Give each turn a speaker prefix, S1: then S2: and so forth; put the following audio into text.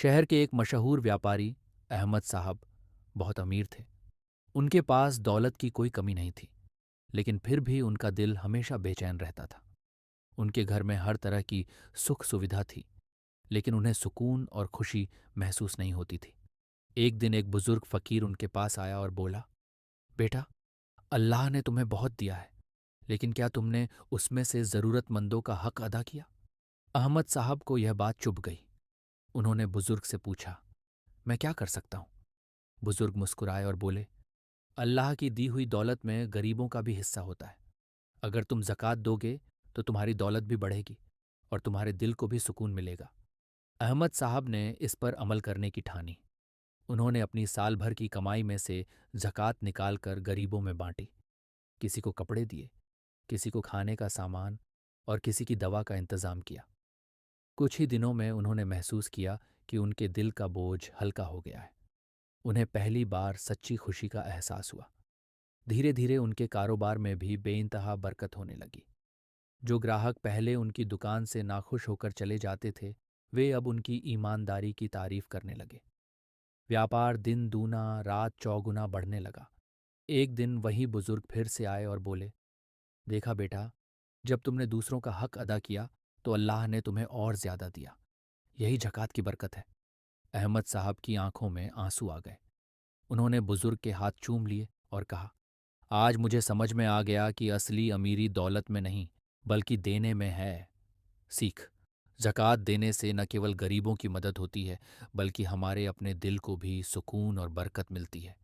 S1: शहर के एक मशहूर व्यापारी अहमद साहब बहुत अमीर थे। उनके पास दौलत की कोई कमी नहीं थी, लेकिन फिर भी उनका दिल हमेशा बेचैन रहता था। उनके घर में हर तरह की सुख सुविधा थी, लेकिन उन्हें सुकून और खुशी महसूस नहीं होती थी। एक दिन एक बुजुर्ग फकीर उनके पास आया और बोला, बेटा, अल्लाह ने तुम्हें बहुत दिया है, लेकिन क्या तुमने उसमें से ज़रूरतमंदों का हक अदा किया? अहमद साहब को यह बात चुभ गई। उन्होंने बुजुर्ग से पूछा, मैं क्या कर सकता हूँ? बुजुर्ग मुस्कुराए और बोले, अल्लाह की दी हुई दौलत में गरीबों का भी हिस्सा होता है। अगर तुम ज़कात दोगे तो तुम्हारी दौलत भी बढ़ेगी और तुम्हारे दिल को भी सुकून मिलेगा। अहमद साहब ने इस पर अमल करने की ठानी। उन्होंने अपनी साल भर की कमाई में से ज़कात निकालकर गरीबों में बांटी। किसी को कपड़े दिए, किसी को खाने का सामान और किसी की दवा का इंतज़ाम किया। कुछ ही दिनों में उन्होंने महसूस किया कि उनके दिल का बोझ हल्का हो गया है। उन्हें पहली बार सच्ची खुशी का एहसास हुआ। धीरे धीरे उनके कारोबार में भी बेइंतहा बरकत होने लगी। जो ग्राहक पहले उनकी दुकान से नाखुश होकर चले जाते थे, वे अब उनकी ईमानदारी की तारीफ करने लगे। व्यापार दिन दूना रात चौगुना बढ़ने लगा। एक दिन वही बुजुर्ग फिर से आए और बोले, देखा बेटा, जब तुमने दूसरों का हक अदा किया तो अल्लाह ने तुम्हें और ज्यादा दिया। यही ज़कात की बरकत है। अहमद साहब की आंखों में आंसू आ गए। उन्होंने बुजुर्ग के हाथ चूम लिए और कहा, आज मुझे समझ में आ गया कि असली अमीरी दौलत में नहीं, बल्कि देने में है। सीख, ज़कात देने से न केवल गरीबों की मदद होती है, बल्कि हमारे अपने दिल को भी सुकून और बरकत मिलती है।